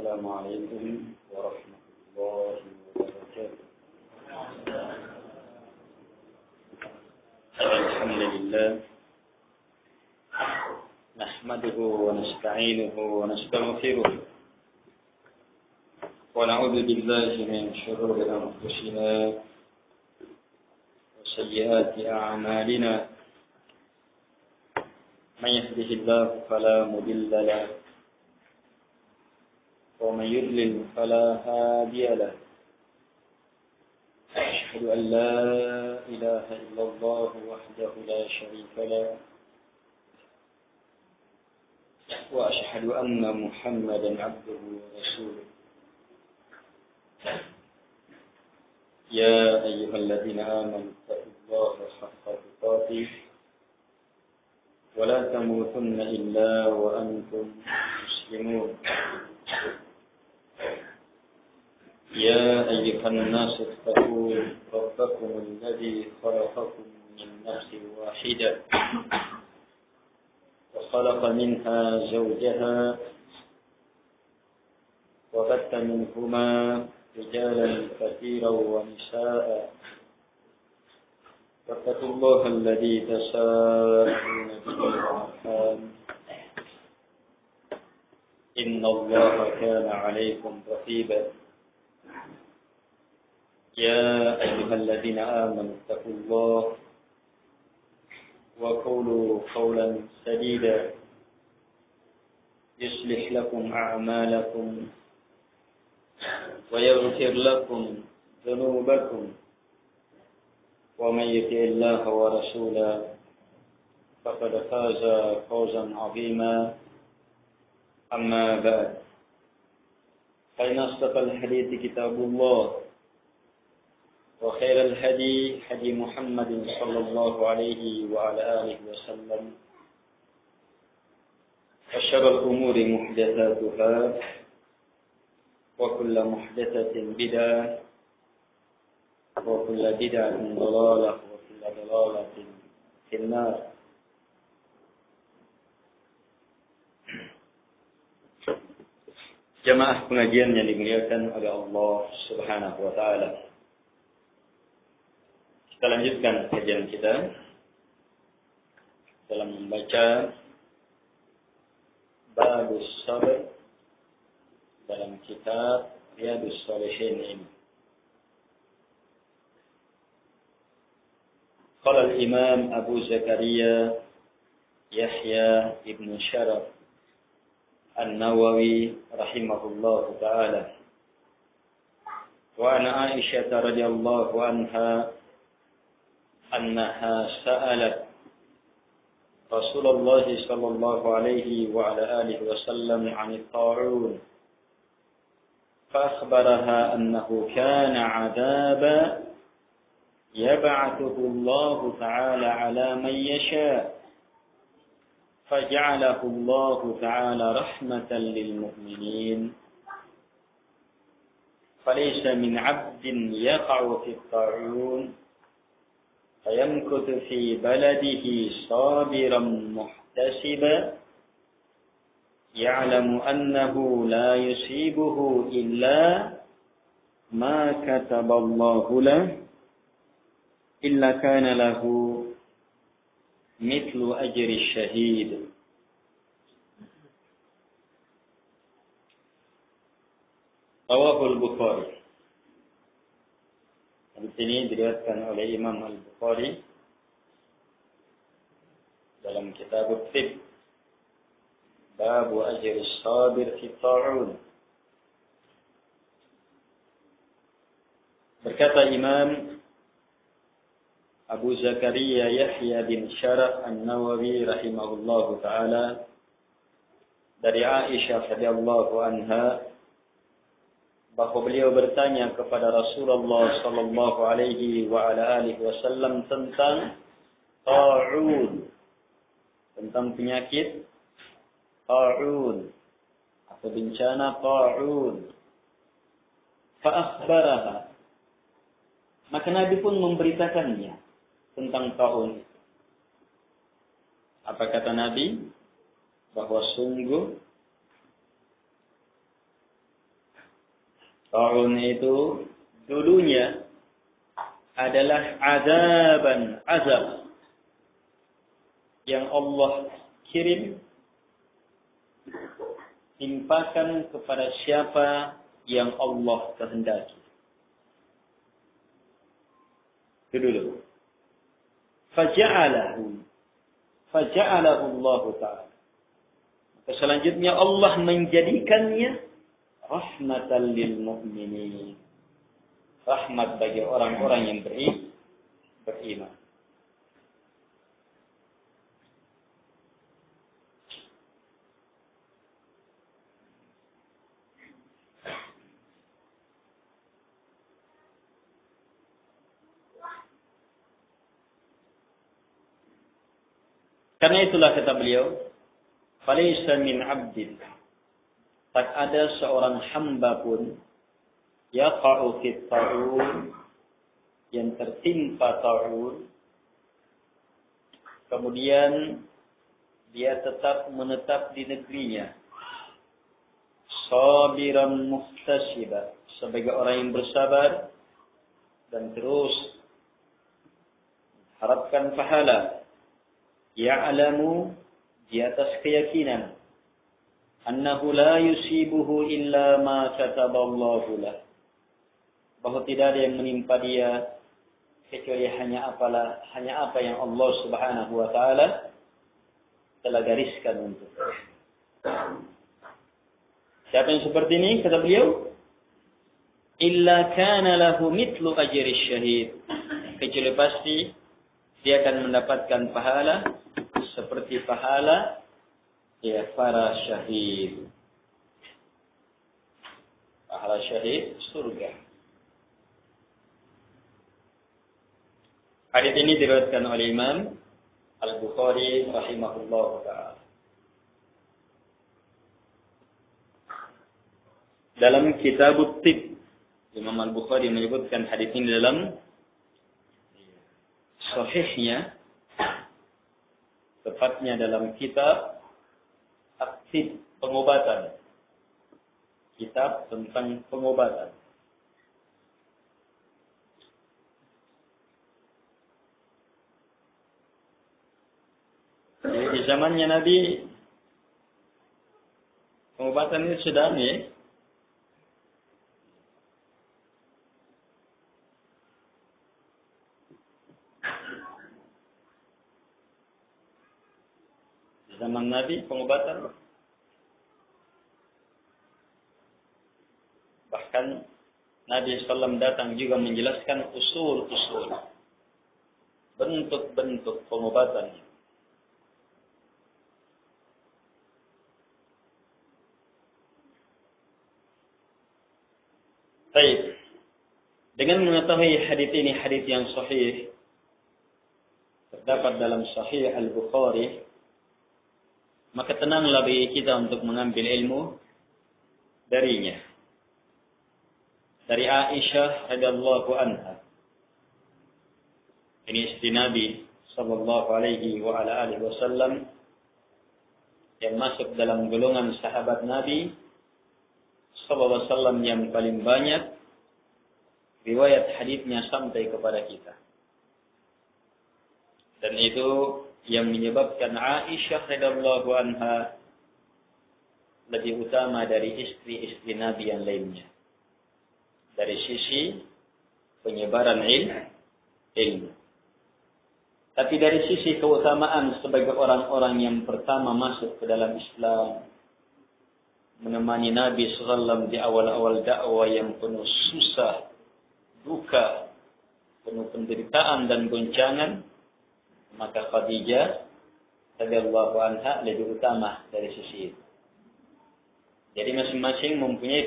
السلام عليكم ورحمة الله وبركاته. الحمد لله نحمده ونستعينه ونستغفره ونعوذ بالله من شرور أنفسنا وسيئات أعمالنا. من يهده الله فلا مضل له ومن يضلل فلا هادي له. أشهد أن لا إله إلا الله وحده لا شريك له وأشهد أن محمدا عبده ورسوله. يا أيها الذين آمنوا اتقوا الله حق تقاته ولا تموتن إلا وأنتم مسلمون. يا أيها الناس اتقوا ربكم الذي خلقكم من نفس واحدة وخلق منها زوجها وبث منهما رجالا كثيرا ونساء. واتقوا الله الذي تساءلون به والأرحام إن الله كان عليكم رقيبا. يا أيها الذين آمنوا اتقوا الله وقولوا قولا سديدا يصلح لكم أعمالكم ويغفر لكم ذنوبكم ومن يطع الله ورسوله فقد فاز فوزا عظيما. أما بعد فإن أصدق الحديث كتاب الله وخير الهدي هدي محمد صلى الله عليه وعلى آله وسلم وشر الأمور محدثاتها وكل محدثة بدعة وكل بدعة ضلالة وكل ضلالة في النار. Jamaah pengajian yang dimuliakan oleh Allah Subhanahu wa taala. Kita lanjutkan kajian kita dalam membaca Babus Sabr dalam kitab Riyadhus Shalihin ini. Qala al-Imam Abu Zakaria Yahya ibn Sharaf An-Nawawi rahimahullahu ta'ala. Wa ana Aisyah radhiyallahu anha أنها سألت رسول الله صلى الله عليه وعلى آله وسلم عن الطاعون فأخبرها أنه كان عذابا يبعثه الله تعالى على من يشاء فجعله الله تعالى رحمة للمؤمنين فليس من عبد يقع في الطاعون فيمكث في بلده صابرا محتسبا يعلم أنه لا يصيبه إلا ما كتب الله له إلا كان له مثل أجر الشهيد. رواه البخاري. Di sini diriwayatkan oleh Imam Al-Bukhari dalam kitab At-Tibb, Bab Ajri As-Sabir fi Ta'un. Berkata Imam Abu Zakaria Yahya bin Sharaf An-Nawawi rahimahullahu taala dari Aisyah radhiyallahu anha bahwa beliau bertanya kepada Rasulullah sallallahu alaihi wa ala alihi wasallam tentang ta'un, tentang penyakit ta'un atau bencana ta'un. Fa akhbaraha, maka Nabi pun memberitakannya tentang ta'un. Apa kata Nabi? Bahwa sungguh Ta'un itu dulunya adalah azab yang Allah kirim timpakan kepada siapa yang Allah kehendaki. Itu dulu. Faja'alahu Allah Ta'ala. Maka selanjutnya Allah menjadikannya rahmatan lil mu'minin. Rahmat bagi orang-orang yang beriman. Karena itulah kata beliau, "Falaysa min 'abdin." Tak ada seorang hamba pun yaqa'u fit ta'un, yang tertimpa ta'un, kemudian dia tetap menetap di negerinya, sabiran muhtasiba, sebagai orang yang bersabar dan terus harapkan pahala, ya'lamu, di atas keyakinan, annahu la yusibuhu illa ma kataballahu lah, bahwa tidak ada yang menimpa dia kecuali hanya apa yang Allah Subhanahu wa taala telah gariskan untuk. Siapa yang seperti ini, kata beliau, illa kana lahu mithlu ajri syahid, kecuali pasti dia akan mendapatkan pahala seperti pahala para syahid. Pahala syahid surga. Hadis ini diriwayatkan oleh Imam Al-Bukhari rahimahullah ta'ala. Dalam kitab At-Tib, Imam Al-Bukhari menyebutkan hadis ini dalam sahihnya, tepatnya dalam kitab At-Tib, pengobatan. Kitab tentang pengobatan. Di zamannya Nabi, pengobatan ini sudah aneh. Di zaman Nabi, pengobatan. Bahkan Nabi SAW datang juga menjelaskan usul-usul, bentuk-bentuk pengobatan. Baik. Dengan mengetahui hadis ini, hadis yang sahih, terdapat dalam Sahih Al-Bukhari, maka tenanglah bagi kita untuk mengambil ilmu darinya. Dari Aisyah radhiyallahu anha. Ini istri Nabi sallallahu alaihi wa ala alihi wasallam yang masuk dalam golongan sahabat Nabi sallallahu alaihi wasallam yang paling banyak riwayat hadisnya sampai kepada kita. Dan itu yang menyebabkan Aisyah radhiyallahu anha lebih utama dari istri-istri Nabi yang lainnya. Dari sisi penyebaran ilmu. Tapi dari sisi keutamaan sebagai orang-orang yang pertama masuk ke dalam Islam, menemani Nabi SAW di awal-awal dakwah yang penuh susah, duka, penuh penderitaan dan goncangan, maka Khadijah radhiyallahu anha lebih utama dari sisi itu. Jadi masing-masing mempunyai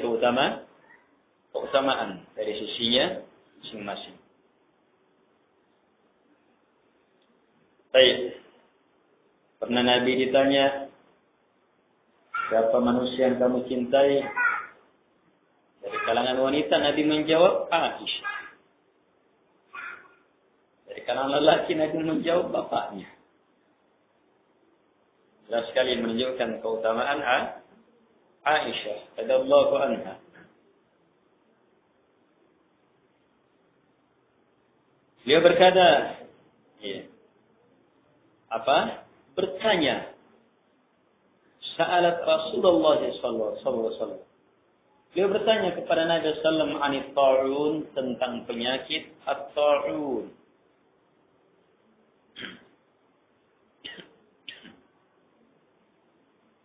keutamaan dari sisinya masing-masing. Baik. Pernah Nabi ditanya, siapa manusia yang kamu cintai? Dari kalangan wanita, Nabi menjawab, Aisyah. Dari kalangan lelaki, Nabi menjawab, bapaknya. Jelas sekali menunjukkan keutamaan Aisyah radhiyallahu anha. Beliau berkata, ya, apa? Bertanya. Sa'alat Rasulullah sallallahu alaihi wasallam. Beliau bertanya kepada Nabi sallallahu alaihi wasallam ta'un, tentang penyakit at-ta'un.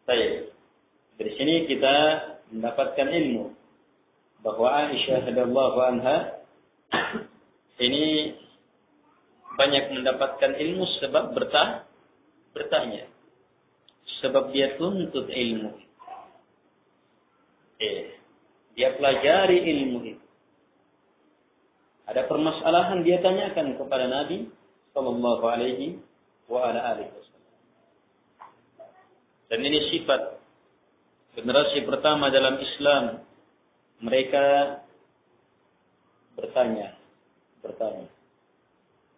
Baik. Dari sini kita mendapatkan ilmu bahwa Aisyah radhiyallahu anha ini banyak mendapatkan ilmu sebab bertanya. Sebab dia tuntut ilmu. Dia pelajari ilmu itu. Ada permasalahan dia tanyakan kepada Nabi sallallahu alaihi wa ala alihi wasallam. Dan ini sifat generasi pertama dalam Islam. Mereka bertanya.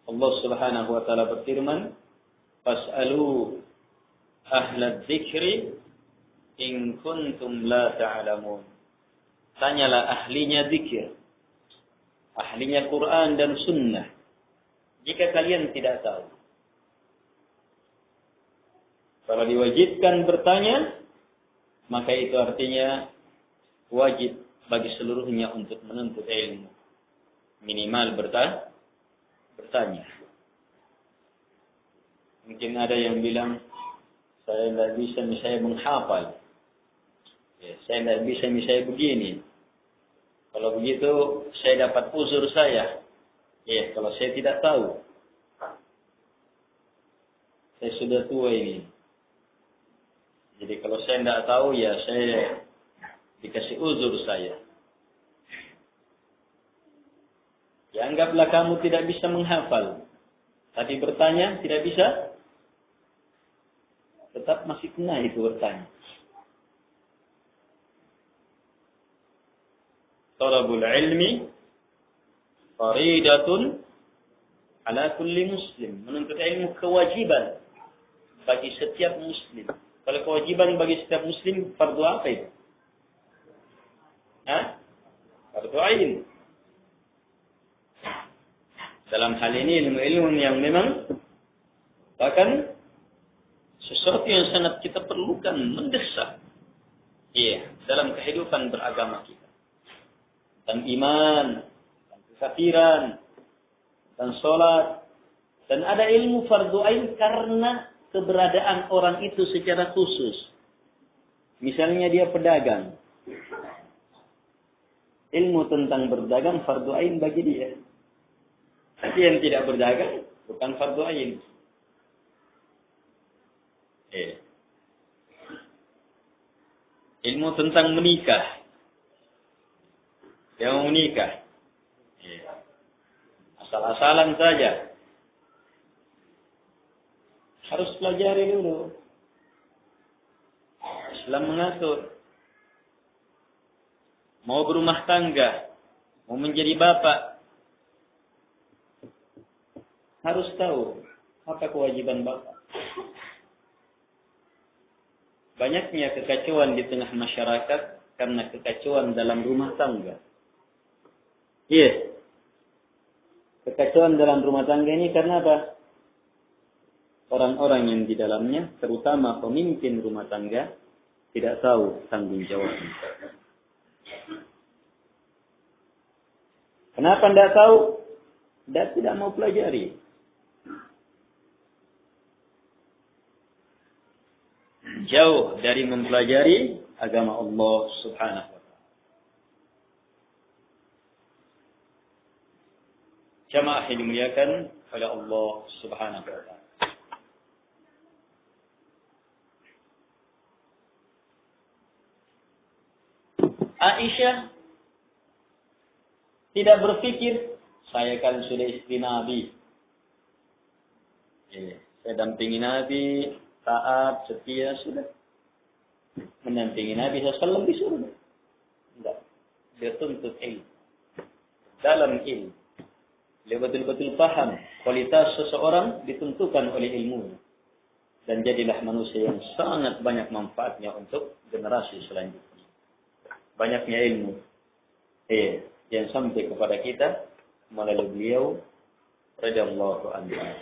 Allah Subhanahu wa taala berfirman, "Fas'alu ahla dzikri in kuntum la ta'lamun." Tanyalah ahlinya zikir, ahlinya Quran dan sunnah, jika kalian tidak tahu. Kalau diwajibkan bertanya, maka itu artinya wajib bagi seluruhnya untuk menuntut ilmu. Minimal bertanya. Mungkin ada yang bilang, saya tidak bisa misalnya menghafal. Ya, saya tidak bisa misalnya begini. Kalau begitu, saya dapat uzur saya. Ya, kalau saya tidak tahu. Saya sudah tua ini. Jadi kalau saya tidak tahu, ya saya dikasih uzur saya. Ya, anggaplah kamu tidak bisa menghafal. Tapi bertanya tidak bisa. Tetap masih kena itu bertanya. Talabul ilmi faridatun ala kulli muslim. Menuntut ilmu kewajiban bagi setiap muslim. Kalau kewajiban bagi setiap muslim, fardu apa itu? Fardu ain. Dalam hal ini ilmu-ilmu yang memang bahkan sesuatu yang sangat kita perlukan, mendesak. Iya, dalam kehidupan beragama kita. Dan iman, dan kekafiran, dan sholat. Dan ada ilmu fardu ain karena keberadaan orang itu secara khusus. Misalnya dia pedagang. Ilmu tentang berdagang fardu ain bagi dia. Tapi yang tidak berdagang bukan fardu ain. Ilmu tentang menikah. Dia mau menikah. Asal-asalan saja. Harus pelajari dulu. Islam mengatur. Mau berumah tangga. Mau menjadi bapak. Harus tahu apa kewajiban bapak. Banyaknya kekacauan di tengah masyarakat karena kekacauan dalam rumah tangga. Iya. Kekacauan dalam rumah tangga ini karena apa? Orang-orang yang di dalamnya, terutama pemimpin rumah tangga, tidak tahu tanggung jawabnya. Kenapa tidak tahu? Dan tidak mau pelajari. Jauh dari mempelajari agama Allah Subhanahu wa ta'ala. Jamaah yang dimuliakan oleh Allah Subhanahu wa ta'ala. Aisyah tidak berpikir, saya kan sudah istri Nabi. Saya dampingi Nabi, taat, setia, sudah. Mendampingi Nabi SAW di surga. Tidak. Dia tuntut ilmu. Dalam ilmu. Dia betul-betul paham kualitas seseorang ditentukan oleh ilmu. Dan jadilah manusia yang sangat banyak manfaatnya untuk generasi selanjutnya. Banyaknya ilmu yang sampai kepada kita melalui beliau radhiyallahu anha.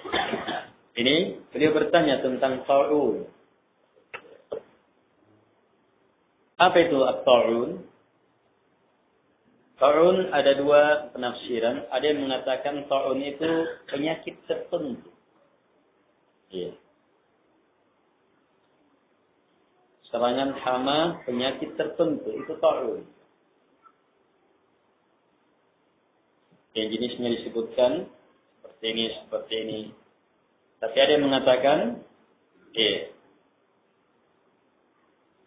Ini beliau bertanya tentang ta'un. Apa itu at-ta'un? Ta'un ada dua penafsiran. Ada yang mengatakan ta'un itu penyakit tertentu. Iya. Serangan hama penyakit tertentu itu ta'un. Yang jenisnya disebutkan seperti ini. Tapi ada yang mengatakan,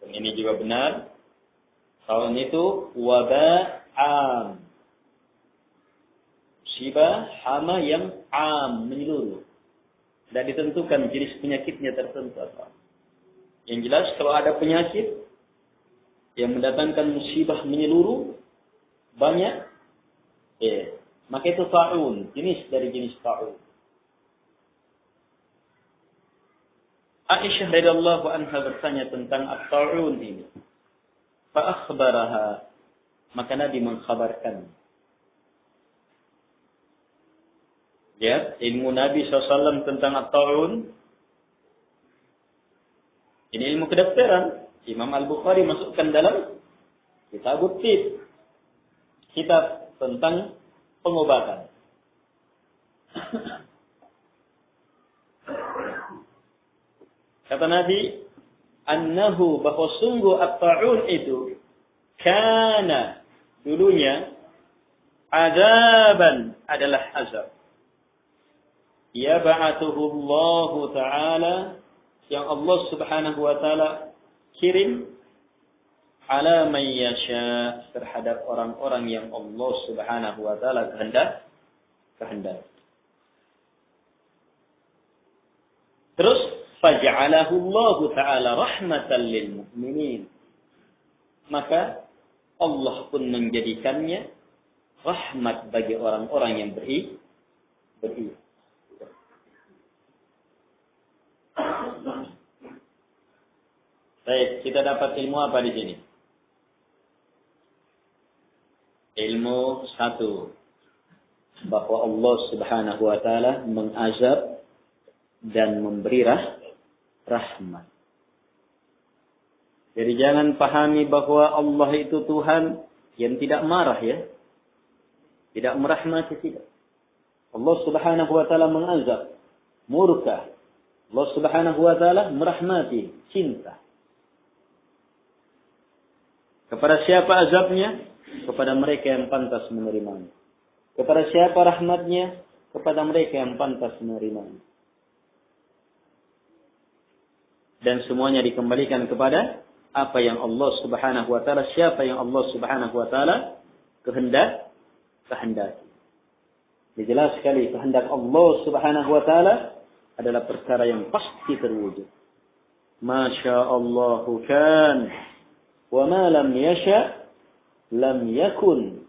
dan ini juga benar, ta'un itu wabah am. Musibah hama yang am, menyeluruh. Dan ditentukan jenis penyakitnya tertentu apa. Yang jelas kalau ada penyakit yang mendatangkan musibah menyeluruh banyak, maka itu ta'un, jenis dari jenis ta'un. Aisyah radhiyallahu anha bertanya tentang at-ta'un ini. Fa akhbaraha, maka Nabi mengkhabarkan. Ya, ilmu Nabi SAW tentang at-ta'un. Ini ilmu kedokteran. Imam Al-Bukhari masukkan dalam kitab Tib, kitab tentang pengobatan. Kata Nabi, annahu bahwa sungguh at-ta'un itu kana dulunya azaban adalah azab. Yab'atuhu Allah Ta'ala yang Allah Subhanahu wa taala kirim ala man yasha terhadap orang-orang yang Allah Subhanahu wa taala kehendak. Terus faj'alahu Allah taala rahmatan lil mu'minin. Maka Allah pun menjadikannya rahmat bagi orang-orang yang beriman. Baik, kita dapat ilmu apa di sini? Ilmu satu, bahwa Allah Subhanahu wa taala mengazab dan memberi rahmat. Jadi jangan pahami bahwa Allah itu Tuhan yang tidak marah ya. Tidak merahmati, tidak. Allah Subhanahu wa taala mengazab, murka. Allah Subhanahu wa taala merahmati, cinta. Kepada siapa azabnya? Kepada mereka yang pantas menerimanya. Kepada siapa rahmatnya? Kepada mereka yang pantas menerimanya. Dan semuanya dikembalikan kepada apa yang Allah Subhanahu wa taala, siapa yang Allah Subhanahu wa taala kehendaki. Jelas sekali kehendak Allah Subhanahu wa taala adalah perkara yang pasti terwujud. Masya Allahu kan wa ma lam yasha lam yakun.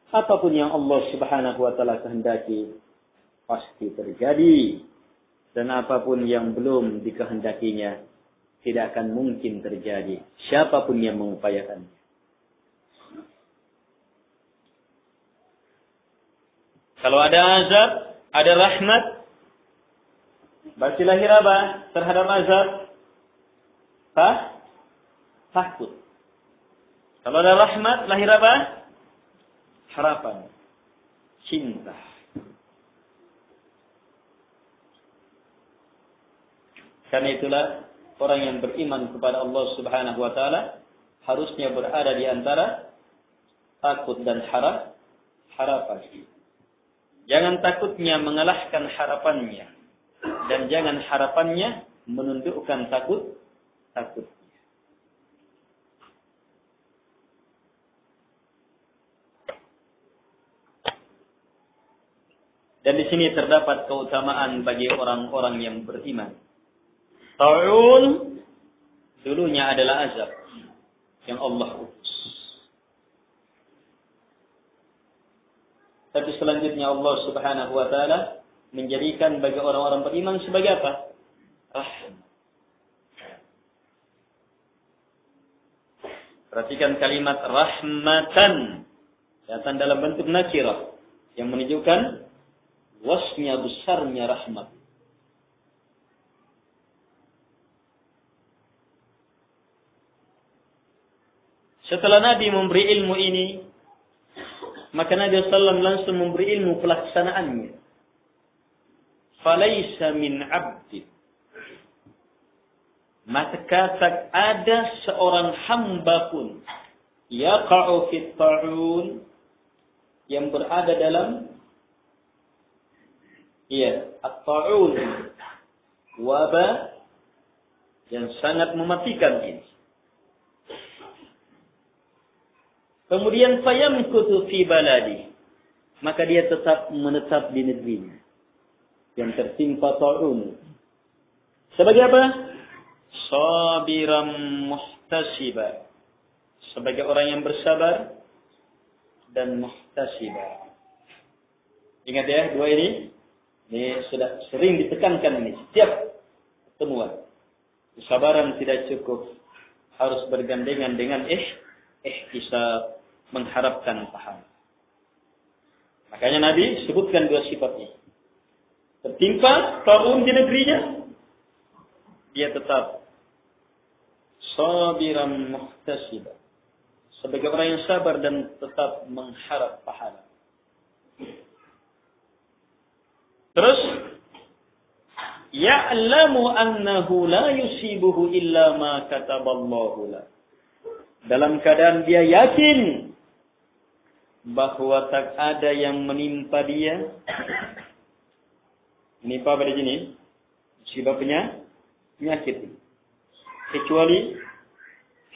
Apapun yang Allah Subhanahu wa taala kehendaki pasti terjadi, dan apapun yang belum dikehendakinya tidak akan mungkin terjadi, siapapun yang mengupayakannya. Kalau ada azab, ada rahmat, berarti lahir apa terhadap azab? Takut. Kalau ada rahmat, lahir apa? Harapan, cinta. Karena itulah orang yang beriman kepada Allah Subhanahu wa taala harusnya berada di antara takut dan harapan. Jangan takutnya mengalahkan harapannya, dan jangan harapannya menundukkan takutnya. Dan di sini terdapat keutamaan bagi orang-orang yang beriman. Ta'un dulunya adalah azab yang Allah utus. Tapi selanjutnya Allah Subhanahu wa taala menjadikan bagi orang-orang beriman sebagai apa? Rahmat. Perhatikan kalimat rahmatan datang dalam bentuk nakirah yang menunjukkan luasnya besarnya rahmat. Setelah Nabi memberi ilmu ini, maka Nabi SAW langsung memberi ilmu pelaksanaannya. Falaisa min abdi. Maka tak ada seorang hamba pun yaqa'u fit ta'un, yang berada dalam at-ta'un, wabah yang sangat mematikan ini. Kemudian fayamkutu fi baladi, maka dia tetap menetap di negerinya yang tertimpa ta'un. Sebagai apa? Sabiran muhtasiba, sebagai orang yang bersabar dan muhtasiba. Ingat ya, dua ini sudah sering ditekankan ini setiap pertemuan. Kesabaran tidak cukup, harus bergandengan dengan ihtisab, mengharapkan pahala. Makanya Nabi sebutkan dua sifat ini. Tertimpa ta'un di negerinya, dia tetap sabiran muhtasiba, sebagai orang yang sabar dan tetap mengharap pahala. Terus, ya'lamu annahu la yusibuhu illa ma kataballahu lah. Dalam keadaan dia yakin bahwa tak ada yang menimpa dia. Menimpa pada sini sebabnya penyakit, kecuali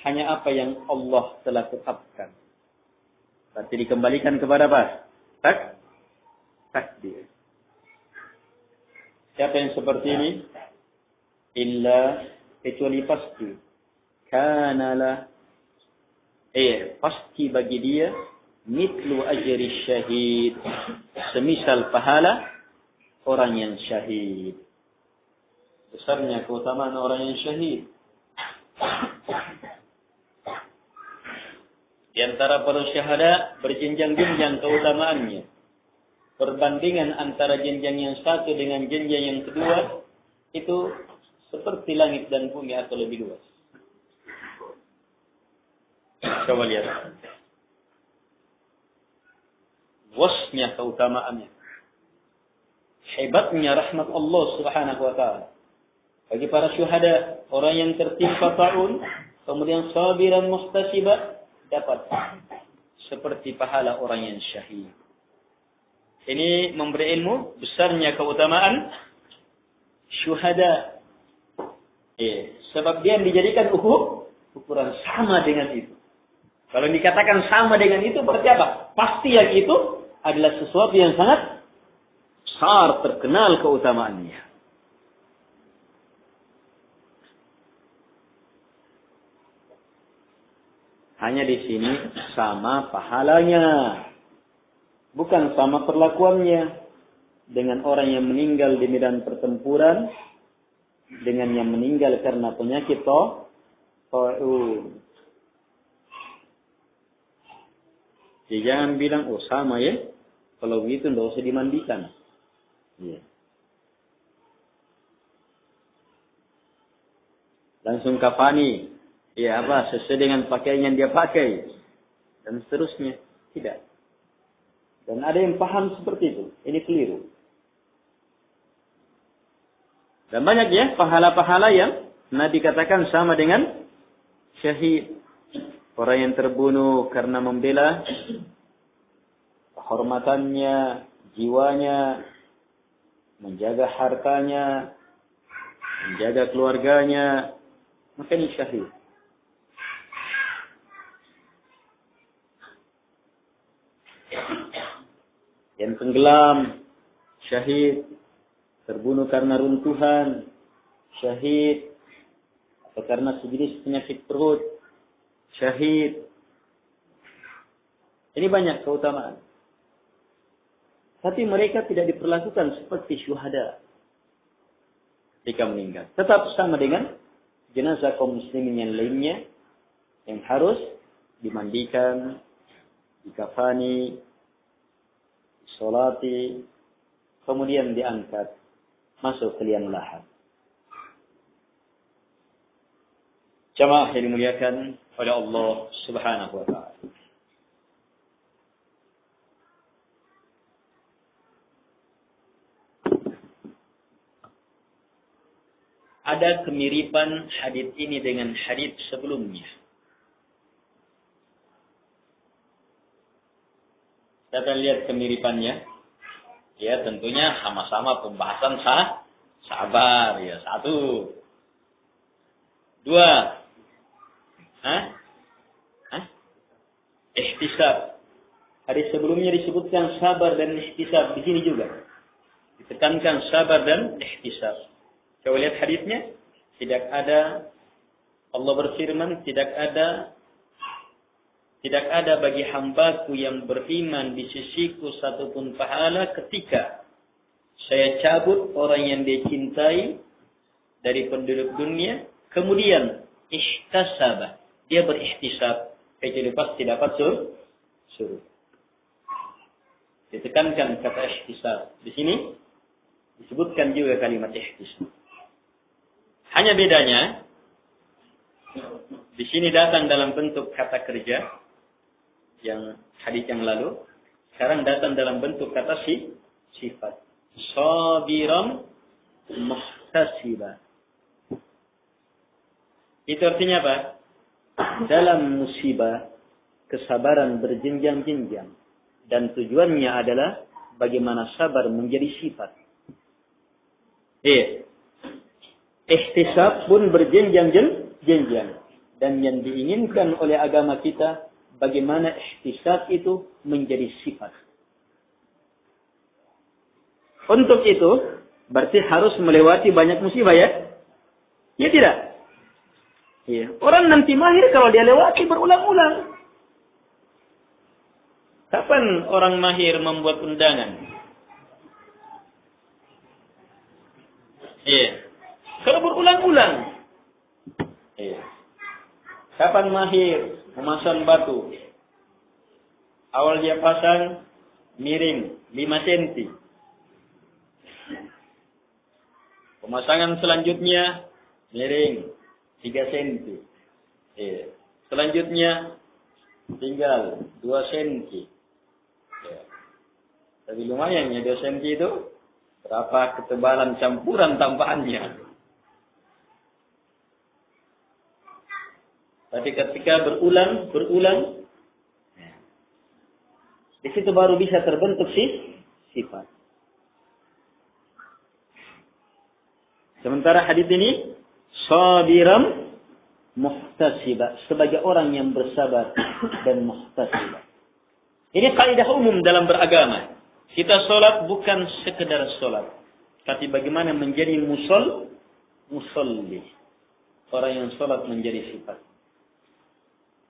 hanya apa yang Allah telah tetapkan. Berarti dikembalikan kepada apa? Takdir. Siapa yang seperti ini? Illa, kecuali pasti. Kanalah, pasti bagi dia mitlu ajri syahid, semisal pahala orang yang syahid. Besarnya keutamaan orang yang syahid. Di antara para syahada berjenjang-jenjang keutamaannya. Perbandingan antara jenjang yang satu dengan jenjang yang kedua itu seperti langit dan bumi atau lebih luas. Coba lihat. Luasnya keutamaannya. Hebatnya rahmat Allah Subhanahu wa taala. Bagi para syuhada, orang yang tertimpa ta'un, kemudian sabiran muhtasiba, dapat seperti pahala orang yang syahid. Ini memberi ilmu besarnya keutamaan syuhada. Sebab dia dijadikan ukuran sama dengan itu. Kalau dikatakan sama dengan itu berarti apa? Pasti yang itu adalah sesuatu yang sangat besar, terkenal keutamaannya. Hanya di sini sama pahalanya. Bukan sama perlakuannya. Dengan orang yang meninggal di medan pertempuran. Dengan yang meninggal karena penyakit ta'un. Jadi jangan bilang, sama ya. Kalau begitu tidak usah dimandikan. Ya. Langsung kafani. Ya apa, sesuai dengan pakaian yang dia pakai. Dan seterusnya. Tidak. Dan ada yang paham seperti itu. Ini keliru. Dan banyak ya pahala-pahala yang Nabi katakan sama dengan syahid. Orang yang terbunuh karena membela kehormatannya, jiwanya, menjaga hartanya, menjaga keluarganya, maka ini syahid. Yang tenggelam, syahid. Terbunuh karena runtuhan, syahid. Atau karena sejenis penyakit perut, syahid. Ini banyak keutamaan. Tapi mereka tidak diperlakukan seperti syuhada ketika meninggal. Tetap sama dengan jenazah kaum muslimin yang lainnya yang harus dimandikan, dikafani, disolati, kemudian diangkat masuk ke liang lahat. Jamaah yang dimuliakan oleh Allah Subhanahu wa taala. Ada kemiripan hadits ini dengan hadits sebelumnya. Kita akan lihat kemiripannya. Ya, tentunya sama-sama pembahasan sabar. Ya, 1. 2. Ihtisab. Hadis sebelumnya disebutkan sabar dan ihtisab. Di sini juga ditekankan sabar dan ihtisab. Coba lihat hadisnya. Tidak ada, Allah berfirman, tidak ada bagi hambaku yang beriman di sisiku satupun pahala ketika saya cabut orang yang dia cintai dari penduduk dunia, kemudian ihtasabah, dia berihtisab, kecuali pasti dapat surga. Ditekankan kata ihtisab. Di sini disebutkan juga kalimat ihtisab. Hanya bedanya, di sini datang dalam bentuk kata kerja, yang hadis yang lalu, sekarang datang dalam bentuk kata sifat. Sabiran muhtasiba. Itu artinya apa? Dalam musibah, kesabaran berjenjang-jenjang. Dan tujuannya adalah bagaimana sabar menjadi sifat. Ihtisab pun berjenjang-jenjang. Dan yang diinginkan oleh agama kita, bagaimana ihtisab itu menjadi sifat. Untuk itu, berarti harus melewati banyak musibah, ya? Ya tidak? Ya. Orang nanti mahir kalau dia lewati berulang-ulang. Kapan orang mahir membuat undangan? Iya. Kalau berulang-ulang. Iya. Kapan mahir memasang batu? Awal dia pasang miring 5 cm. Pemasangan selanjutnya miring 3 cm. Iya. Selanjutnya tinggal 2 cm. Ya. Tapi lumayan ya 2 cm itu. Berapa ketebalan campuran tambahannya. Tapi ketika berulang, di situ baru bisa terbentuk sifat. Sementara hadis ini, sabiran muhtasiba, sebagai orang yang bersabar dan muhtasiba. Ini kaidah umum dalam beragama. Kita sholat bukan sekedar sholat, tapi bagaimana menjadi musolli. Orang yang sholat menjadi sifat.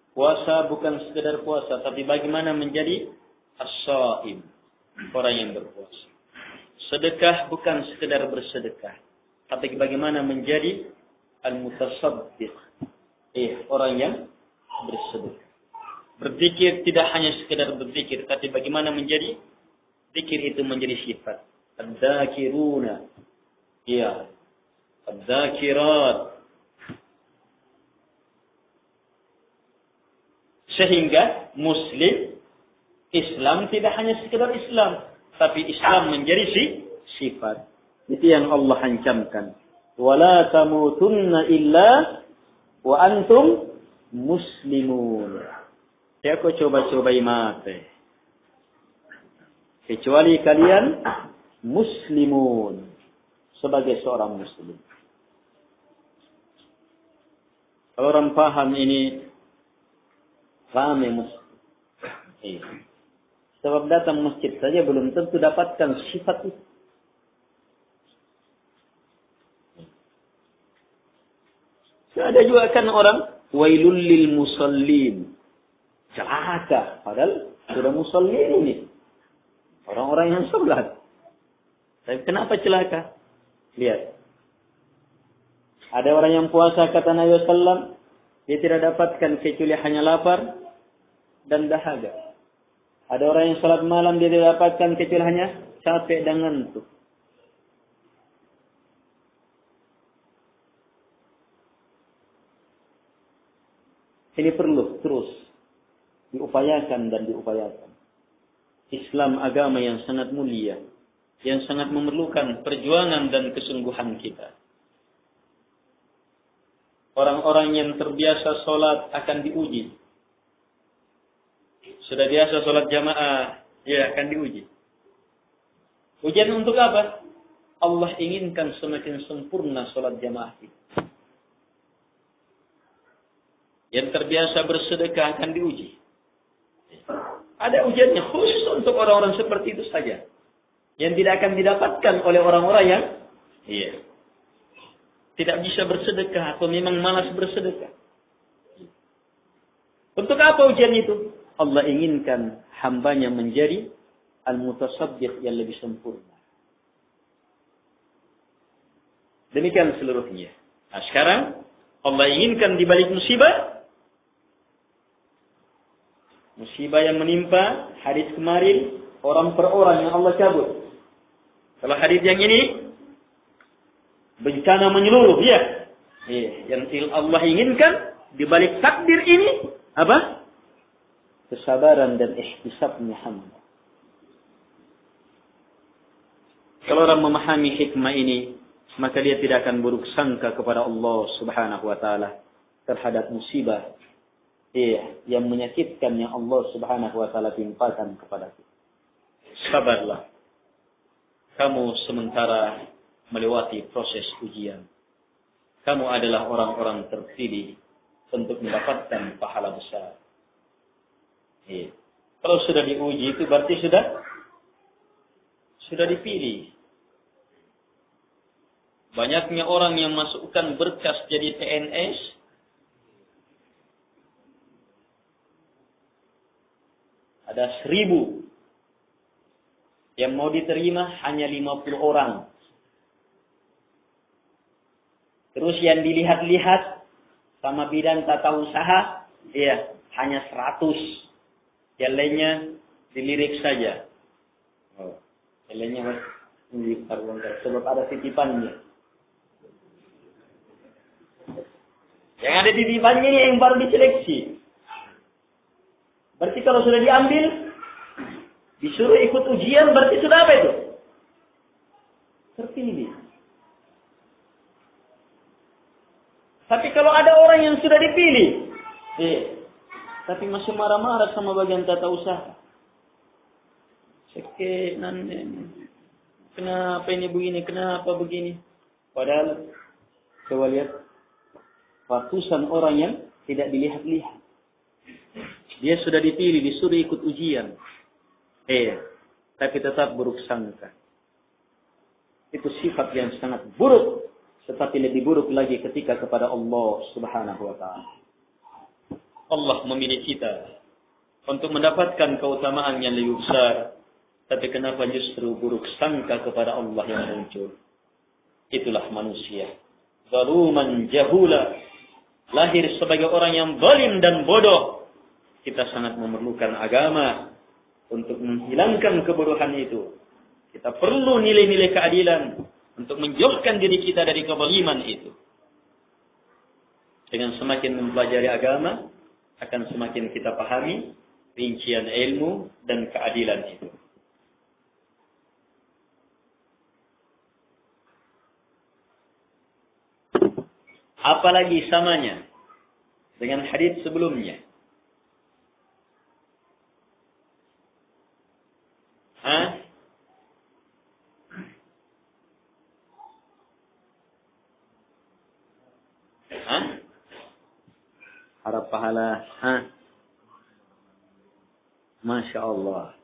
Puasa bukan sekedar puasa, tapi bagaimana menjadi as-shaim, orang yang berpuasa. Sedekah bukan sekedar bersedekah, tapi bagaimana menjadi al-mutasaddiq, orang yang bersedekah. Berzikir tidak hanya sekedar berzikir, tapi bagaimana menjadi zikir itu menjadi sifat. Adzakiruna, adzakirat. Sehingga Muslim, Islam tidak hanya sekedar Islam, tapi Islam menjadi sifat. Itu yang Allah ancamkan. Wala tamutunna illa wa antum muslimun. Saya kok coba-cobai mati. Kecuali kalian muslimun, sebagai seorang muslim. Kalau orang paham ini, ramai masjid. Sebab datang masjid saja belum tentu dapatkan sifat itu. Ada juga kan orang wailul lil musallin. Celaka, padahal sudah musallin ini. Orang-orang yang sholat. Tapi kenapa celaka? Lihat. Ada orang yang puasa kata Nabi sallallahu, dia tidak dapatkan kecuali hanya lapar dan dahaga. Ada orang yang salat malam dia tidak dapatkan kecuali hanya capek dan ngantuk. Ini perlu terus diupayakan dan diupayakan. Islam agama yang sangat mulia, yang sangat memerlukan perjuangan dan kesungguhan kita. Orang-orang yang terbiasa sholat akan diuji. Sudah biasa sholat jamaah, ya akan diuji. Ujian untuk apa? Allah inginkan semakin sempurna sholat jamaah kita. Yang terbiasa bersedekah akan diuji. Ada ujiannya khusus untuk orang-orang seperti itu saja. Yang tidak akan didapatkan oleh orang-orang yang tidak bisa bersedekah atau memang malas bersedekah. Untuk apa ujian itu? Allah inginkan hambanya menjadi al-mutasaddiq yang lebih sempurna. Demikian seluruhnya. Nah sekarang Allah inginkan di balik musibah yang menimpa hadis kemarin orang per orang yang Allah cabut. Kalau hadis yang ini bencana menyeluruh, ya. Yang Allah inginkan di balik takdir ini apa? Kesabaran dan ihtisabnya hamba. Kalau orang memahami hikmah ini, maka dia tidak akan buruk sangka kepada Allah Subhanahu wa taala terhadap musibah yang menyakitkan yang Allah Subhanahu wa taala timpakan kepada kita. Sabarlah. Kamu sementara melewati proses ujian. Kamu adalah orang-orang terpilih untuk mendapatkan pahala besar. Kalau sudah diuji itu berarti sudah dipilih. Banyaknya orang yang masukkan berkas jadi PNS, ada 1000. Yang mau diterima hanya 50 orang. Terus yang dilihat-lihat sama bidang tata usaha, hanya 100. Yang lainnya dilirik saja. Yang lainnya sebab ada titipannya. Yang ada titipannya ini yang baru diseleksi. Berarti kalau sudah diambil, disuruh ikut ujian, berarti sudah apa itu? Terpilih. Tapi kalau ada orang yang sudah dipilih, tapi masih marah-marah sama bagian tata usaha. Kenapa ini begini? Kenapa begini? Padahal, coba lihat, ratusan orang yang tidak dilihat-lihat. Dia sudah dipilih, disuruh ikut ujian. Tapi tetap buruk sangka. Itu sifat yang sangat buruk. Tetapi lebih buruk lagi ketika kepada Allah Subhanahu wa ta'ala. Allah memilih kita untuk mendapatkan keutamaan yang lebih besar. Tapi kenapa justru buruk sangka kepada Allah yang muncul? Itulah manusia. Zaluman jahula. Lahir sebagai orang yang zalim dan bodoh. Kita sangat memerlukan agama untuk menghilangkan kebodohan itu. Kita perlu nilai-nilai keadilan untuk menjauhkan diri kita dari kezaliman itu. Dengan semakin mempelajari agama, akan semakin kita pahami rincian ilmu dan keadilan itu. Apalagi samanya dengan hadits sebelumnya. Harap pahala. Masya Allah.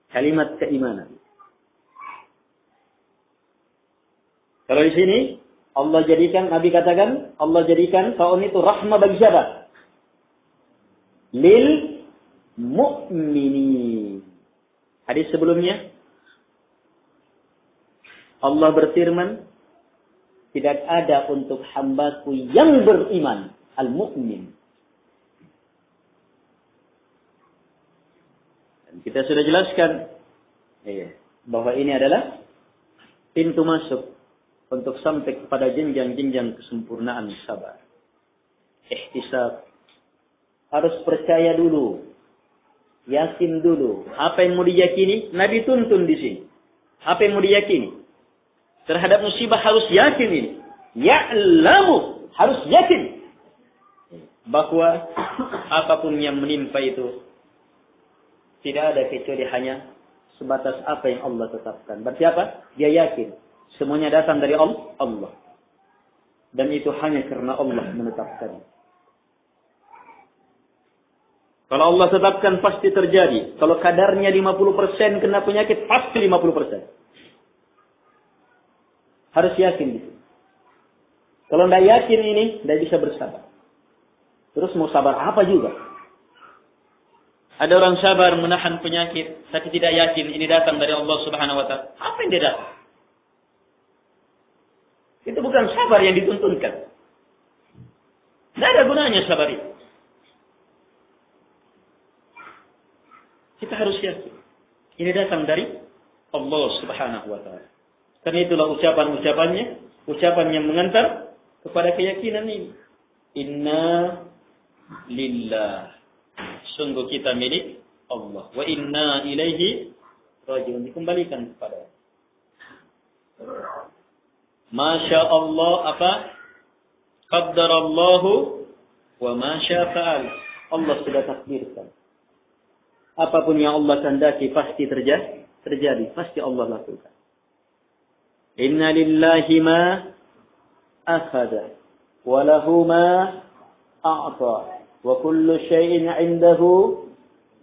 Kalimat keimanan. Kalau di sini Allah jadikan, Nabi katakan, Allah jadikan kaum itu rahmah bagi siapa? Lil mu'minin. Hadis sebelumnya Allah berfirman, tidak ada untuk hambaku yang beriman, al-mu'min. Dan kita sudah jelaskan, bahwa ini adalah pintu masuk untuk sampai kepada jenjang-jenjang kesempurnaan sabar. Ihtisab. Harus percaya dulu. Yakin dulu. Apa yang mau diyakini? Nabi tuntun di sini. Apa yang mau diyakini? Terhadap musibah harus yakin ini. Ya'lamu. Harus yakin. Bahwa apapun yang menimpa itu tidak ada kecuali hanya sebatas apa yang Allah tetapkan. Berarti apa? Dia yakin. Semuanya datang dari Allah. Dan itu hanya karena Allah menetapkan. Kalau Allah tetapkan pasti terjadi. Kalau kadarnya 50% kena penyakit, pasti 50%. Harus yakin gitu. Kalau tidak yakin ini, tidak bisa bersabar. Terus mau sabar apa juga? Ada orang sabar menahan penyakit, tapi tidak yakin ini datang dari Allah Subhanahu wa Ta'ala. Apa yang dia datang? Itu bukan sabar yang dituntunkan. Tidak ada gunanya sabar itu. Kita harus yakin. Ini datang dari Allah Subhanahu wa Ta'ala. Karena itulah ucapan-ucapannya, ucapan yang mengantar kepada keyakinan ini. Inna lillah. Sungguh kita milik Allah. Wa inna ilaihi rajiun. Dikembalikan kepada Masya Allah apa? Qaddarallahu wa ma syafa'al. Allah sudah takdirkan. Apapun yang Allah kehendaki pasti terjadi. Pasti Allah lakukan. Inna lillahi ma akhada. Wa lahu ma a'ta. Wa kullu syai'in 'indahu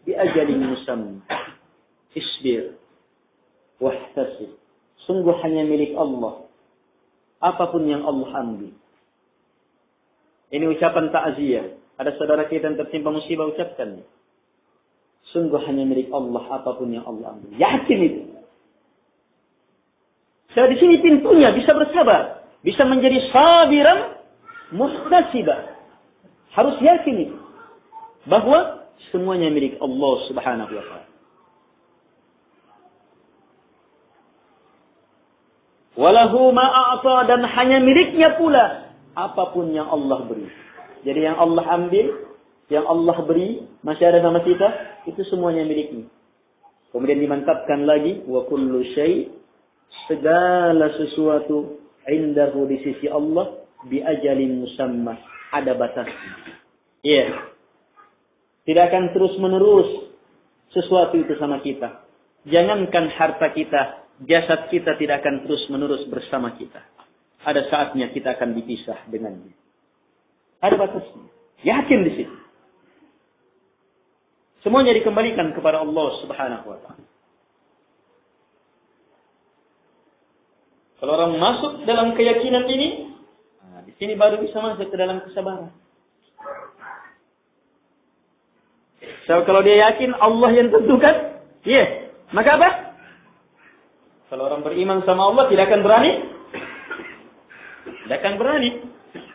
bi ajalin musamma. Isbir. Wahtasib. Sungguh hanya milik Allah. Apapun yang Allah ambil. Ini ucapan takziah. Ada saudara kita yang tertimpa musibah, ucapkan. Sungguh hanya milik Allah apapun yang Allah ambil. Yakin itu. Saya di sini pintunya bisa bersabar, bisa menjadi sabiran muhtasibah. Harus yakin itu bahwa semuanya milik Allah Subhanahu wa Ta'ala. Walahu ma'a'ta, dan hanya miliknya pula apapun yang Allah beri. Jadi yang Allah ambil, yang Allah beri, masih ada sama kita, itu semuanya miliknya. Kemudian dimantapkan lagi, wa kullu syai', segala sesuatu indahu di sisi Allah bi ajalin musamma, ada batasnya. Iya. Tidak akan terus-menerus sesuatu itu sama kita. Jangankan harta kita, jasad kita tidak akan terus-menerus bersama kita. Ada saatnya kita akan dipisah dengannya. Ada batasnya. Yakin di situ. Semuanya dikembalikan kepada Allah Subhanahu wa Ta'ala. Kalau orang masuk dalam keyakinan ini, di sini baru bisa masuk ke dalam kesabaran. So, kalau dia yakin Allah yang tentukan, maka apa? Kalau orang beriman sama Allah tidak akan berani. Tidak akan berani.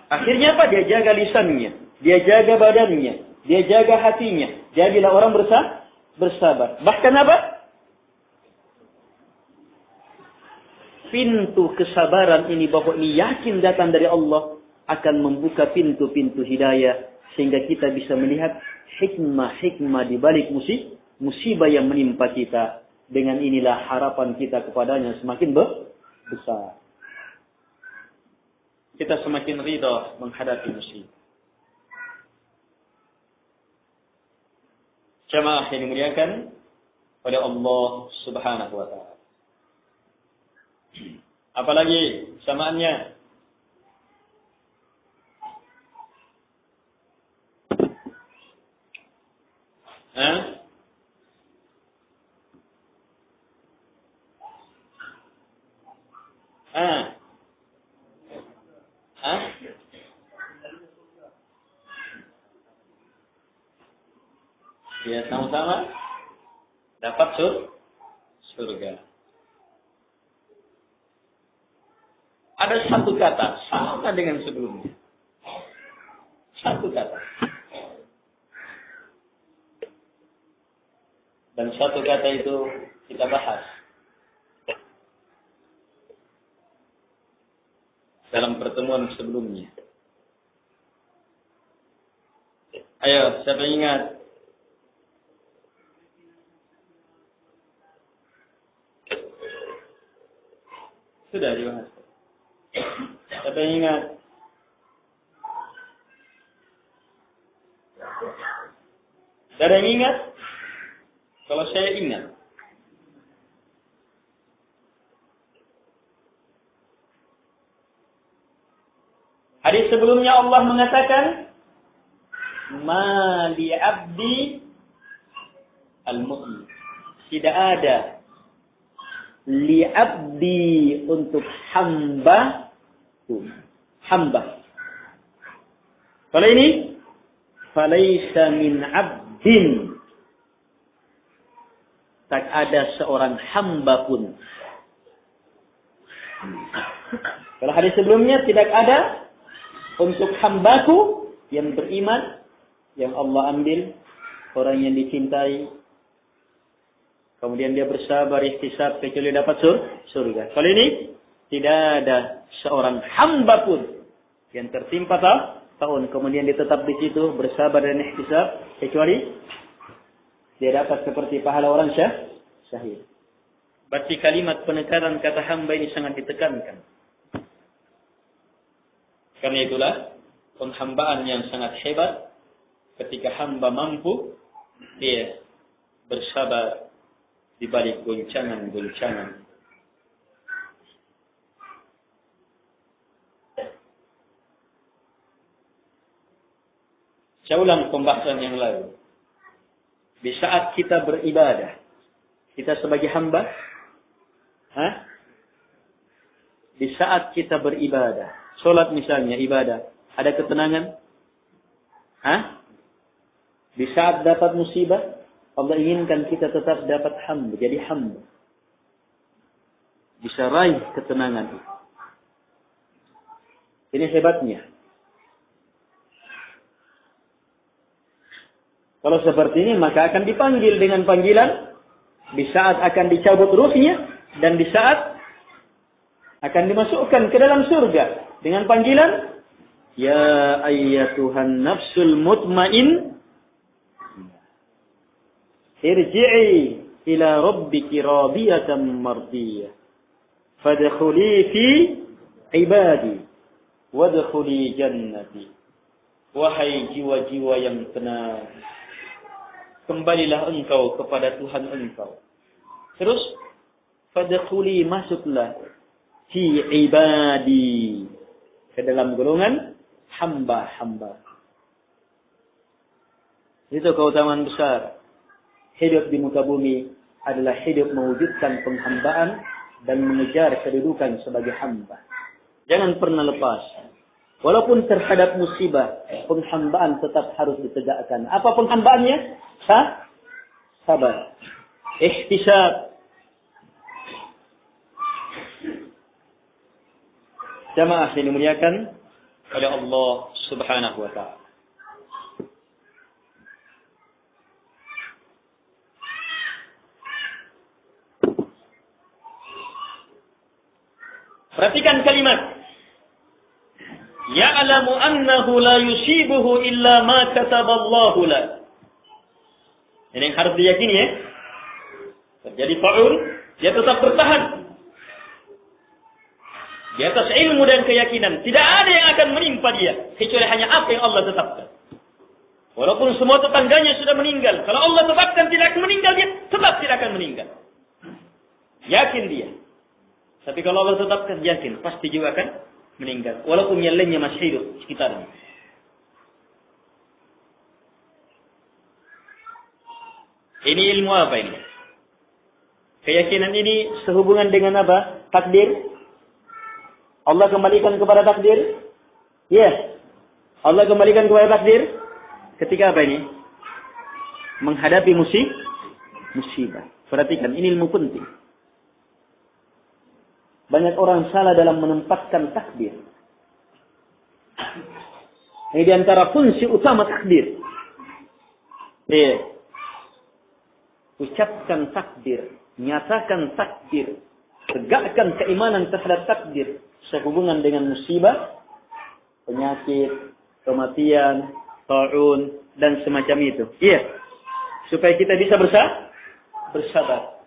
Akhirnya apa? Dia jaga lisannya, dia jaga badannya, dia jaga hatinya. Jadilah orang bersabar. Bahkan apa? Pintu kesabaran ini, bahwa ini yakin datang dari Allah, akan membuka pintu-pintu hidayah sehingga kita bisa melihat hikmah-hikmah di balik musibah yang menimpa kita. Dengan inilah harapan kita kepadanya semakin besar. Kita semakin ridha menghadapi musibah. Jamaah yang dimuliakan oleh Allah Subhanahu wa Ta'ala. Apalagi samaannya? Ya, sama-sama dapat surga. Ada satu kata sama dengan sebelumnya. Satu kata. Dan satu kata itu kita bahas dalam pertemuan sebelumnya. Ayo, siapa yang ingat? Sudah dibahas. Siapa yang ingat? Ada yang ingat? Kalau saya ingat. Hadis sebelumnya Allah mengatakan, "Ma li 'abdi al-mu'min." Tidak ada li 'abdi untuk hamba. Kalau ini, "Falaisa min 'abdin." Tak ada seorang hamba pun. Kalau hadis sebelumnya, tidak ada untuk hambaku yang beriman, yang Allah ambil, orang yang dicintai, kemudian dia bersabar, ihtisab, kecuali dapat surga. Kalau ini, tidak ada seorang hamba pun yang tertimpa tahun, kemudian dia tetap di situ, bersabar dan ihtisab, kecuali dia dapat seperti pahala orang syahid. Berarti kalimat penekanan kata hamba ini sangat ditekankan. Karena itulah penghambaan yang sangat hebat ketika hamba mampu dia bersabar di balik goncangan-goncangan. Saya ulang pembahasan yang lalu. Di saat kita beribadah, kita sebagai hamba, di saat kita beribadah, sholat misalnya, ibadah, ada ketenangan? Di saat dapat musibah, Allah inginkan kita tetap dapat hamba, jadi hamba. Bisa raih ketenangan itu. Ini hebatnya. Kalau seperti ini, maka akan dipanggil dengan panggilan di saat akan dicabut ruhnya dan di saat akan dimasukkan ke dalam surga dengan panggilan, "Ya ayyatuhan nafsul mutmain, irji'i ila rabbiki radiyatan mardiyah, fadkhuli fi ibadi wadkhuli jannati." Wahai jiwa-jiwa yang tenang, kembalilah engkau kepada Tuhan engkau. Terus, fadkhuli, masuklah, fi ibadi, ke dalam golongan hamba-hamba. Itu keutamaan besar. Hidup di muka bumi adalah hidup mewujudkan penghambaan dan mengejar kedudukan sebagai hamba. Jangan pernah lepas. Walaupun terhadap musibah, penghambaan tetap harus ditegakkan. Apa penghambaannya? Sabar. Ihtisab. Jamaah yang dimuliakan oleh Allah Subhanahu wa ta'ala. Perhatikan kalimat. Ya'lamu annahu la yusibuhu illa ma kataballahu la. Ini yang harus diyakini ya. Terjadi fa'ul, dia tetap bertahan di atas ilmu dan keyakinan. Tidak ada yang akan menimpa dia kecuali hanya apa yang Allah tetapkan. Walaupun semua tetangganya sudah meninggal, kalau Allah tetapkan tidak akan meninggal, dia tetap tidak akan meninggal. Yakin dia. Tapi kalau Allah tetapkan, yakin pasti juga akan meninggal, walaupun yang lainnya masih hidup sekitarnya. Ini ilmu apa ini? Keyakinan ini sehubungan dengan apa? Takdir. Allah kembalikan kepada takdir. Yes. Allah kembalikan kepada takdir. Ketika apa ini? Menghadapi musibah. Perhatikan, ini ilmu penting. Banyak orang salah dalam menempatkan takdir. Ini di antara fungsi utama takdir. Ucapkan takdir, nyatakan takdir, tegakkan keimanan terhadap takdir sehubungan dengan musibah, penyakit, kematian, ta'un, dan semacam itu. Iya. Supaya kita bisa bersabar.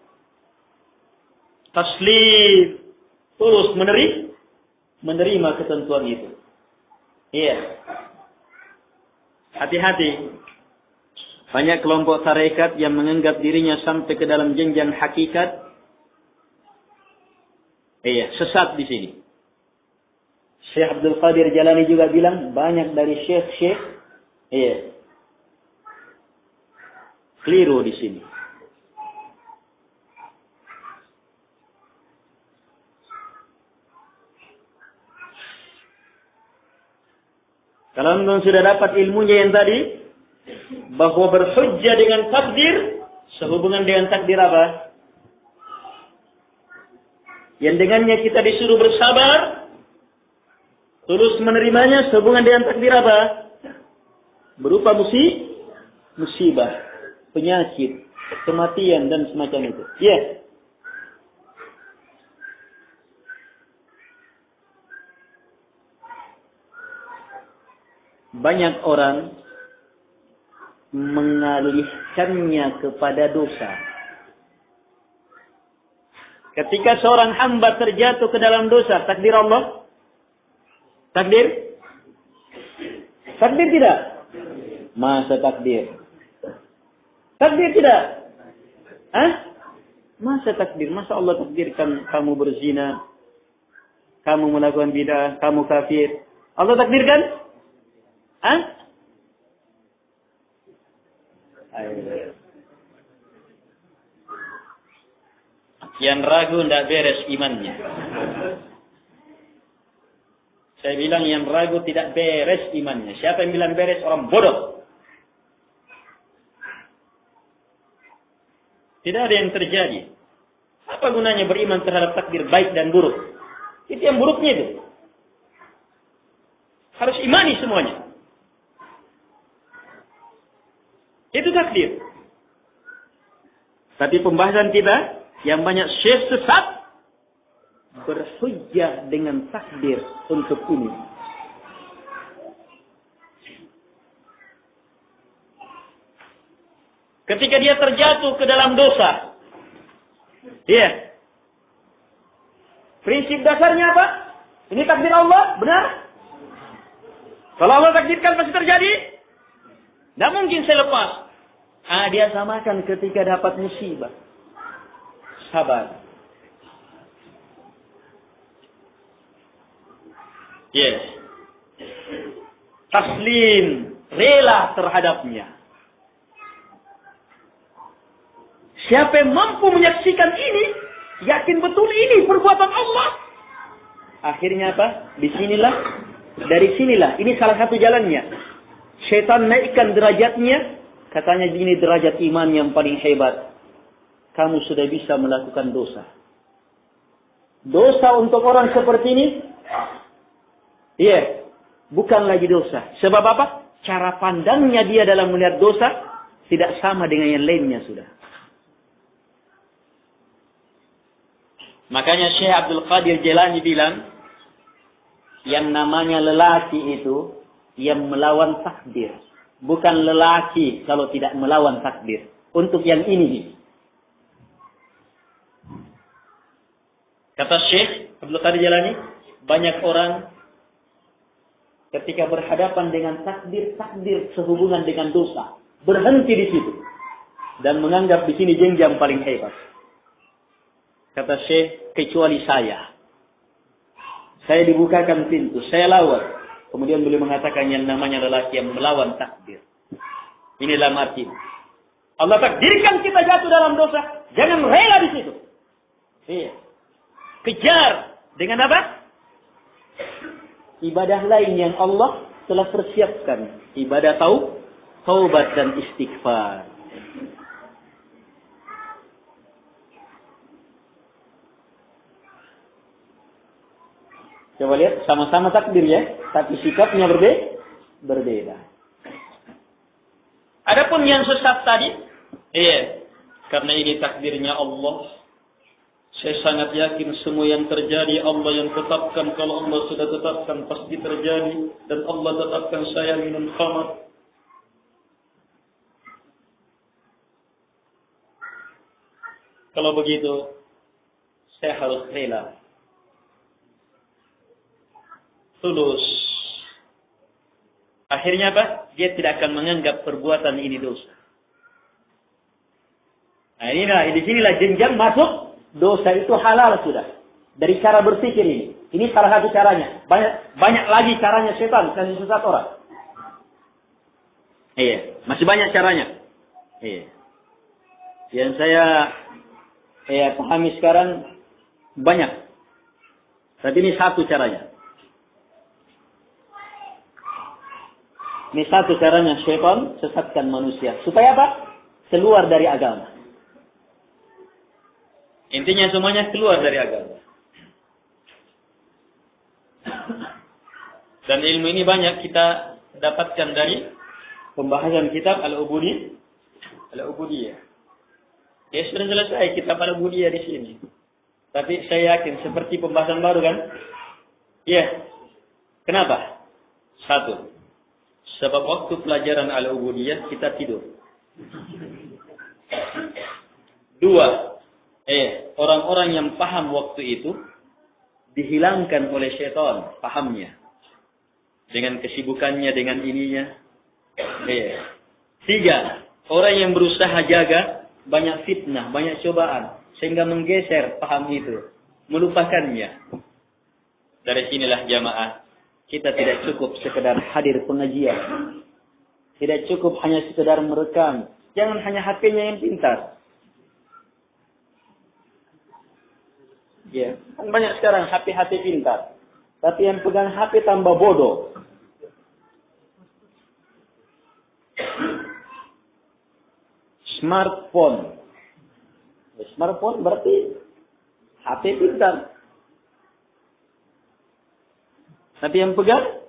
Taslim. Terus menerima ketentuan itu. Iya. Hati-hati. Banyak kelompok tarekat yang menganggap dirinya sampai ke dalam jenjang hakikat. Iya, sesat di sini. Syekh Abdul Qadir Jalani juga bilang banyak dari syekh-syekh, iya, keliru di sini. Kalau antum sudah dapat ilmunya yang tadi, bahwa berhujjah dengan takdir, sehubungan dengan takdir apa? Yang dengannya kita disuruh bersabar, terus menerimanya, sehubungan dengan takdir apa? Berupa musibah, penyakit, kematian, dan semacam itu. Ya. Banyak orang mengalihkannya kepada dosa. Ketika seorang hamba terjatuh ke dalam dosa, takdir Allah? Takdir? Takdir tidak? Masa takdir? Takdir tidak? Hah? Masa takdir? Masa Allah takdirkan kamu berzina, kamu melakukan bid'ah, kamu kafir? Allah takdirkan? Hah? Yang ragu tidak beres imannya. Saya bilang yang ragu tidak beres imannya. Siapa yang bilang beres? Orang bodoh. Tidak ada yang terjadi. Apa gunanya beriman terhadap takdir baik dan buruk? Itu yang buruknya itu. Harus imani semuanya. Itu takdir. Tapi pembahasan kita yang banyak syekh sesat berhujjah dengan takdir untuk ini. Ketika dia terjatuh ke dalam dosa, iya. Prinsip dasarnya apa? Ini takdir Allah, benar? Kalau Allah takdirkan pasti terjadi. Tidak mungkin saya lepas. Dia samakan ketika dapat musibah. Sabar. Yes. Taslim. Rela terhadapnya. Siapa yang mampu menyaksikan ini, yakin betul ini perbuatan Allah. Akhirnya apa? Dari sinilah. Ini salah satu jalannya. Syaitan naikkan derajatnya. Katanya ini derajat iman yang paling hebat. Kamu sudah bisa melakukan dosa. Dosa untuk orang seperti ini, iya, bukan lagi dosa. Sebab apa? Cara pandangnya dia dalam melihat dosa tidak sama dengan yang lainnya sudah. Makanya Syekh Abdul Qadir Jalani bilang, yang namanya lelaki itu yang melawan takdir. Bukan lelaki kalau tidak melawan takdir. Untuk yang ini. Kata Syekh Abdul Qadir Jalani, banyak orang ketika berhadapan dengan takdir sehubungan dengan dosa, berhenti di situ dan menganggap di sini jenjang paling hebat. Kata Syekh, kecuali saya dibukakan pintu, saya lawan. Kemudian beliau mengatakan yang namanya lelaki yang melawan takdir. Ini dalam arti Allah takdirkan kita jatuh dalam dosa, jangan rela di situ. Iya. Kejar dengan apa? Ibadah lain yang Allah telah persiapkan. Ibadah taubat dan istighfar. Coba lihat, sama-sama takdir ya, tapi sikapnya berbeda. Adapun yang sesat tadi, iya, karena ini takdirnya Allah, Saya sangat yakin semua yang terjadi Allah yang tetapkan. Kalau Allah sudah tetapkan pasti terjadi. Dan Allah tetapkan saya minum khamar. Kalau begitu, saya harus rela. Tulus. Akhirnya apa? Dia tidak akan menganggap perbuatan ini dosa. Nah di sinilah jenjang masuk. Dosa itu halal sudah. Dari cara berpikir ini. Ini salah satu caranya. Banyak lagi caranya setan. Kasih sesat orang. Iya. Masih banyak caranya. Iya. Yang saya pahami sekarang banyak. Tapi ini satu caranya. Ini satu caranya setan sesatkan manusia. Supaya apa? Keluar dari agama. Intinya semuanya keluar dari agama. Dan ilmu ini banyak kita dapatkan dari pembahasan kitab Al-Ubudiyah. Ya sudah selesai kitab Al-Ubudiyah di sini. Tapi saya yakin seperti pembahasan baru kan? Iya. Kenapa? Satu. Sebab waktu pelajaran Al-Ubudiyah kita tidur. Dua. Orang-orang yang paham waktu itu dihilangkan oleh syaitan pahamnya. Dengan kesibukannya, dengan ininya. Tiga. Orang yang berusaha jaga banyak fitnah, banyak cobaan. Sehingga menggeser paham itu. Melupakannya. Dari sinilah jamaah. Kita tidak cukup sekedar hadir pengajian. Tidak cukup hanya sekedar merekam. Jangan hanya HP-nya yang pintar. Ya, kan banyak sekarang HP pintar. Tapi yang pegang HP tambah bodoh. Smartphone. Smartphone berarti HP pintar. Tapi yang pegang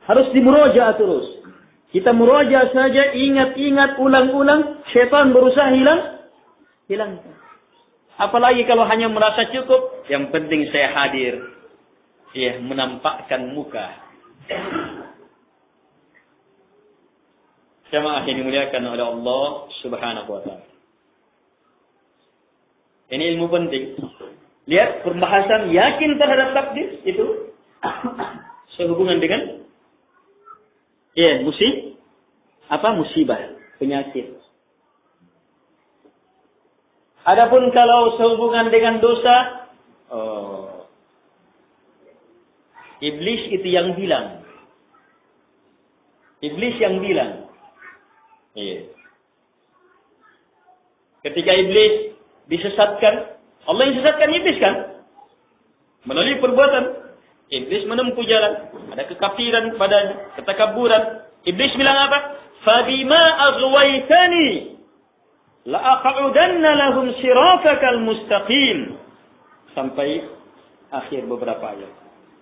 harus dimurojaah terus. Kita murojaah saja, ingat-ingat, ulang-ulang. Syaitan berusaha hilangkan. Apalagi kalau hanya merasa cukup, yang penting saya hadir. Ya, menampakkan muka. Jamaah yang dimuliakan oleh Allah Subhanahu wa taala. Ini ilmu penting. Lihat pembahasan yakin terhadap takdir itu sehubungan dengan musibah, penyakit. Adapun kalau sehubungan dengan dosa, iblis itu yang bilang. Iblis yang bilang. Iya. Ketika iblis disesatkan, Allah yang sesatkan iblis kan? Melalui perbuatan. Iblis menempuh jalan. Ada kekafiran padanya, ketakaburan. Iblis bilang apa? Fabima aghwaytani la'aq'udanna lahum siratakal mustaqim. Sampai akhir beberapa ayat.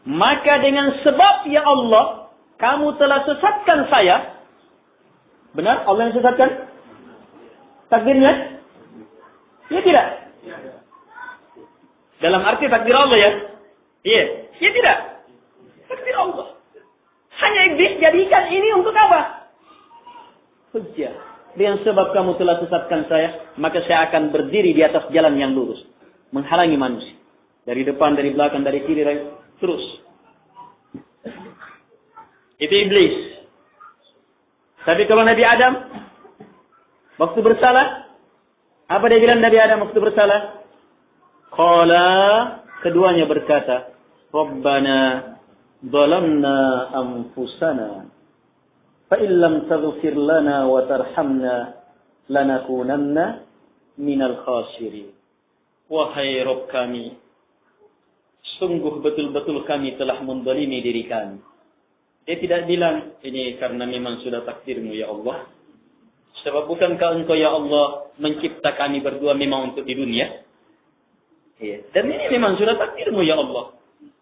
Maka dengan sebab ya Allah, kamu telah sesatkan saya. Benar? Allah yang sesatkan? Takdirnya? Ya tidak? Dalam arti takdir Allah ya? Iya. Ya tidak? Takdir Allah. Hanya iblis jadikan ini untuk apa? Hujjah. Dengan sebab kamu telah sesatkan saya, maka saya akan berdiri di atas jalan yang lurus. Menghalangi manusia. Dari depan, dari belakang, dari kiri, terus. Itu iblis. Tapi kalau Nabi Adam, waktu bersalah, apa dia bilang Nabi Adam waktu bersalah? Qala, keduanya berkata, Rabbana zalamna anfusana. Fa'illam taghfir lana wa tarhamna lanakunanna minal khasirin. Wahai Rabb kami, sungguh betul-betul kami telah menzalimi diri kami. Dia tidak bilang, ini karena memang sudah takdirmu ya Allah. Sebab bukankah engkau ya Allah mencipta kami berdua memang untuk di dunia? Ya. Dan ini memang sudah takdirmu ya Allah.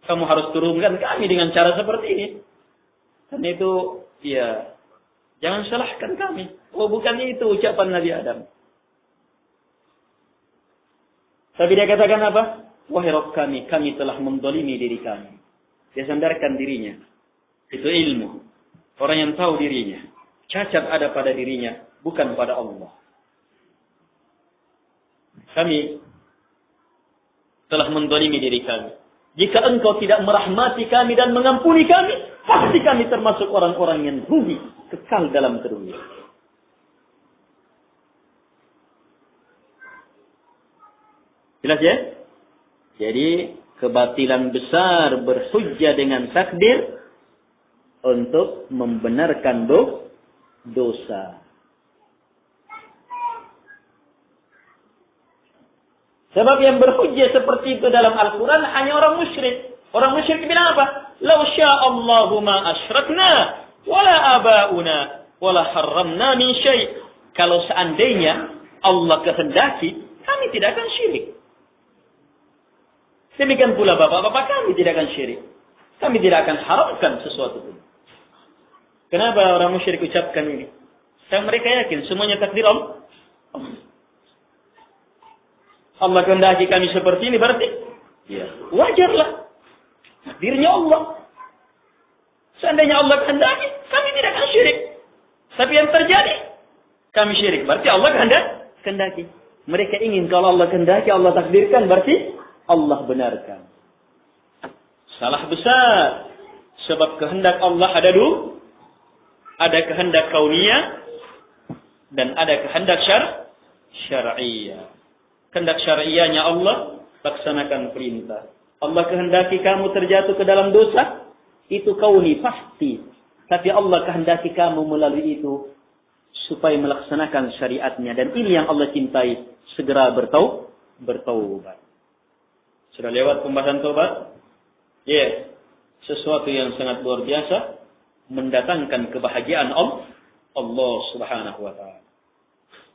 Kamu harus turunkan kami dengan cara seperti ini. Dan itu, ya, jangan salahkan kami. Oh bukan itu ucapan Nabi Adam. Tapi dia katakan apa? Wahai Rabb kami telah mendolimi diri kami. Dia sandarkan dirinya. Itu ilmu. Orang yang tahu dirinya. Cacat ada pada dirinya, bukan pada Allah. Kami telah mendolimi diri kami. Jika engkau tidak merahmati kami dan mengampuni kami, pasti kami termasuk orang-orang yang rugi, kekal dalam kerugian. Jelas ya? Jadi kebatilan besar berhujjah dengan takdir untuk membenarkan dosa. Sebab yang berhujjah seperti itu dalam Al-Quran hanya orang musyrik. Orang musyrik bilang apa? Lau sya'allahu ma asyrakna, wala aba'una, wala harramna min syai'. Kalau seandainya Allah kehendaki, kami tidak akan syirik. Demikian pula bapak-bapak kami tidak akan syirik. Kami tidak akan haramkan sesuatu pun. Kenapa orang musyrik ucapkan ini? Karena mereka yakin semuanya takdir Allah. Allah kehendaki kami seperti ini berarti ya, wajarlah. Takdirnya Allah. Seandainya Allah kehendaki, kami tidak akan syirik. Tapi yang terjadi, kami syirik. Berarti Allah kehendaki. Mereka ingin kalau Allah kehendaki, Allah takdirkan, berarti Allah benarkan. Salah besar. Sebab kehendak Allah ada dua. Ada kehendak kauniyah dan ada kehendak syar'iyah. Kehendak syar'iyahnya Allah, laksanakan perintah. Allah kehendaki kamu terjatuh ke dalam dosa, itu kauni pasti. Tapi Allah kehendaki kamu melalui itu supaya melaksanakan syariatnya. Dan ini yang Allah cintai. Segera bertaubat. Sudah lewat pembahasan taubat? Ya. Sesuatu yang sangat luar biasa. Mendatangkan kebahagiaan Allah subhanahu wa ta'ala.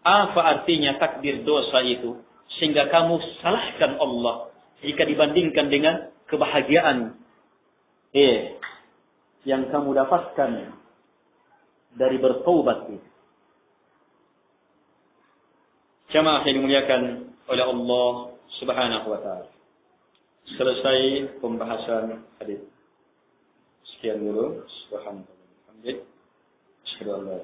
Apa artinya takdir dosa itu? Sehingga kamu salahkan Allah jika dibandingkan dengan kebahagiaan yang kamu dapatkan dari bertaubat itu. Jamaah yang dimuliakan oleh Allah subhanahu wa ta'ala. Selesai pembahasan hadis. Sekian dulu. Subhanallah. Alhamdulillah.